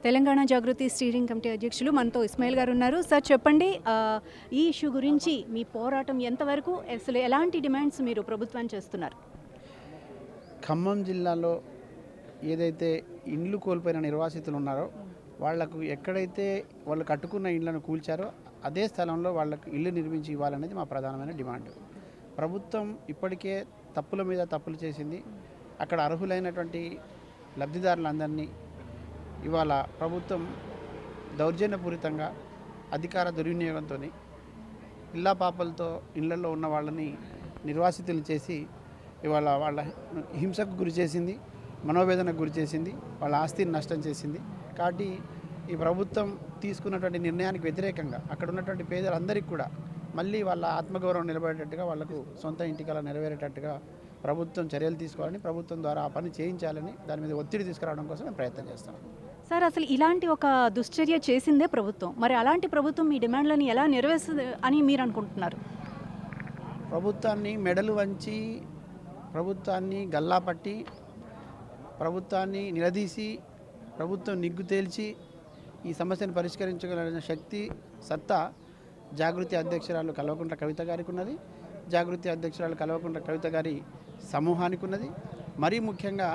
తెలంగాణ జాగృతి steering committee అధ్యక్షులు మనతో ఇస్మాయిల్ గారు ఉన్నారు. సార్ చెప్పండి, ఈ ఇష్యూ గురించి మీ పోరాటం ఎంతవరకు, అసలు ఎలాంటి డిమాండ్స్ మీరు ప్రభుత్వాన్ని చేస్తున్నారు? ఖమ్మం జిల్లాలో ఏదైతే ఇండ్లు కోల్పోయిన నిర్వాసితులు ఉన్నారో వాళ్లకు ఎక్కడైతే వాళ్ళు కట్టుకున్న ఇండ్లను కూల్చారో అదే స్థలంలో వాళ్ళకు ఇల్లు నిర్మించి ఇవ్వాలనేది మా ప్రధానమైన డిమాండ్. ప్రభుత్వం ఇప్పటికే తప్పుల మీద తప్పులు చేసింది. అక్కడ అర్హులైనటువంటి లబ్ధిదారులందరినీ ఇవాళ ప్రభుత్వం దౌర్జన్యపూరితంగా అధికార దుర్వినియోగంతో ఇళ్ళ పాపలతో ఇళ్లలో ఉన్న వాళ్ళని నిర్వాసితులు చేసి ఇవాళ వాళ్ళ హింసకు గురి చేసింది, మనోవేదనకు గురి చేసింది, వాళ్ళ ఆస్తిని నష్టం చేసింది. కాబట్టి ఈ ప్రభుత్వం తీసుకున్నటువంటి నిర్ణయానికి వ్యతిరేకంగా అక్కడ ఉన్నటువంటి పేదలందరికీ కూడా మళ్ళీ వాళ్ళ ఆత్మగౌరవం నిలబడేటట్టుగా, వాళ్ళకు సొంత ఇంటికలా నెరవేరేటట్టుగా ప్రభుత్వం చర్యలు తీసుకోవాలని, ప్రభుత్వం ద్వారా ఆ పని చేయించాలని దాని మీద ఒత్తిడి తీసుకురావడం కోసం మేము ప్రయత్నం చేస్తాం. సార్, అసలు ఇలాంటి ఒక దుశ్చర్య చేసిందే ప్రభుత్వం. మరి అలాంటి ప్రభుత్వం మీ డిమాండ్లను ఎలా నెరవేరుస్తుంది అని మీరు అనుకుంటున్నారు? ప్రభుత్వాన్ని మెడలు వంచి, ప్రభుత్వాన్ని గల్లా పట్టి, ప్రభుత్వాన్ని నిలదీసి, ప్రభుత్వం నిగ్గు తేల్చి ఈ సమస్యను పరిష్కరించగలిగిన శక్తి, సత్తా జాగృతి అధ్యక్షురాలు కల్వకుంట్ల కవిత గారికి ఉన్నది. జాగృతి అధ్యక్షురాలు కల్వకుంట్ల కవిత గారి సమూహానికి ఉన్నది. మరీ ముఖ్యంగా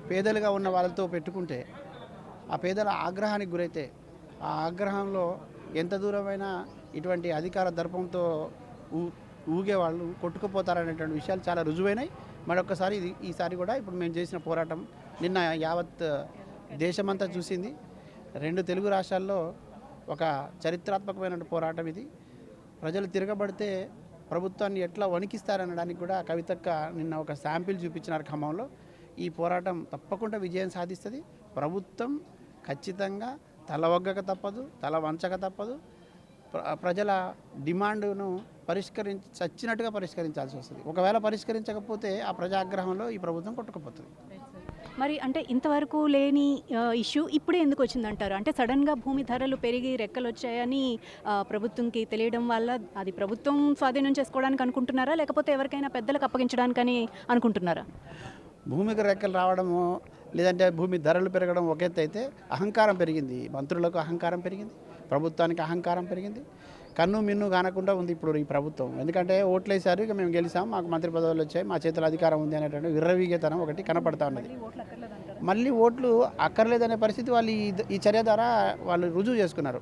పేదలుగా ఉన్న వాళ్ళతో పెట్టుకుంటే ఆ పేదల ఆగ్రహానికి గురైతే ఆ ఆగ్రహంలో ఎంత దూరమైనా ఇటువంటి అధికార దర్పంతో ఊగే వాళ్ళు కొట్టుకుపోతారనేటువంటి విషయాలు చాలా రుజువైనాయి. మరొకసారి ఈసారి కూడా ఇప్పుడు మేము చేసిన పోరాటం నిన్న యావత్ దేశమంతా చూసింది. 2 తెలుగు రాష్ట్రాల్లో ఒక చరిత్రాత్మకమైన పోరాటం ఇది. ప్రజలు తిరగబడితే ప్రభుత్వాన్ని ఎట్లా వణికిస్తారనడానికి కూడా కవితక్క నిన్న ఒక శాంపిల్ చూపించినారు ఖమ్మంలో. ఈ పోరాటం తప్పకుండా విజయం సాధిస్తుంది. ప్రభుత్వం ఖచ్చితంగా తల ఒగ్గక తప్పదు, తల వంచక తప్పదు. ప్రజల డిమాండ్ను చచ్చినట్టుగా పరిష్కరించాల్సి వస్తుంది. ఒకవేళ పరిష్కరించకపోతే ఆ ప్రజాగ్రహంలో ఈ ప్రభుత్వం కొట్టుకుపోతుంది. మరి అంటే ఇంతవరకు లేని ఇష్యూ ఇప్పుడే ఎందుకు వచ్చిందంటారు? అంటే సడన్గా భూమి ధరలు పెరిగి రెక్కలు వచ్చాయని ప్రభుత్వంకి తెలియడం వల్ల అది ప్రభుత్వం స్వాధీనం చేసుకోవడానికి అనుకుంటున్నారా, లేకపోతే ఎవరికైనా పెద్దలకు అప్పగించడానికని అనుకుంటున్నారా? భూమికి రెక్కలు రావడము, లేదంటే భూమి ధరలు పెరగడం ఒక ఎత్తు అయితే, అహంకారం పెరిగింది. మంత్రులకు అహంకారం పెరిగింది, ప్రభుత్వానికి అహంకారం పెరిగింది. కన్ను మిన్ను కానకుండా ఉంది ఇప్పుడు ఈ ప్రభుత్వం. ఎందుకంటే ఓట్లు వేసారు, ఇక మేము గెలిచాం, మాకు మంత్రి పదవులు వచ్చాయి, మా చేతిలో అధికారం ఉంది అనేటువంటి విర్రవీగతనం ఒకటి కనపడతా ఉన్నది. మళ్ళీ ఓట్లు అక్కర్లేదనే పరిస్థితి వాళ్ళు ఈ చర్య ద్వారా వాళ్ళు రుజువు చేసుకున్నారు.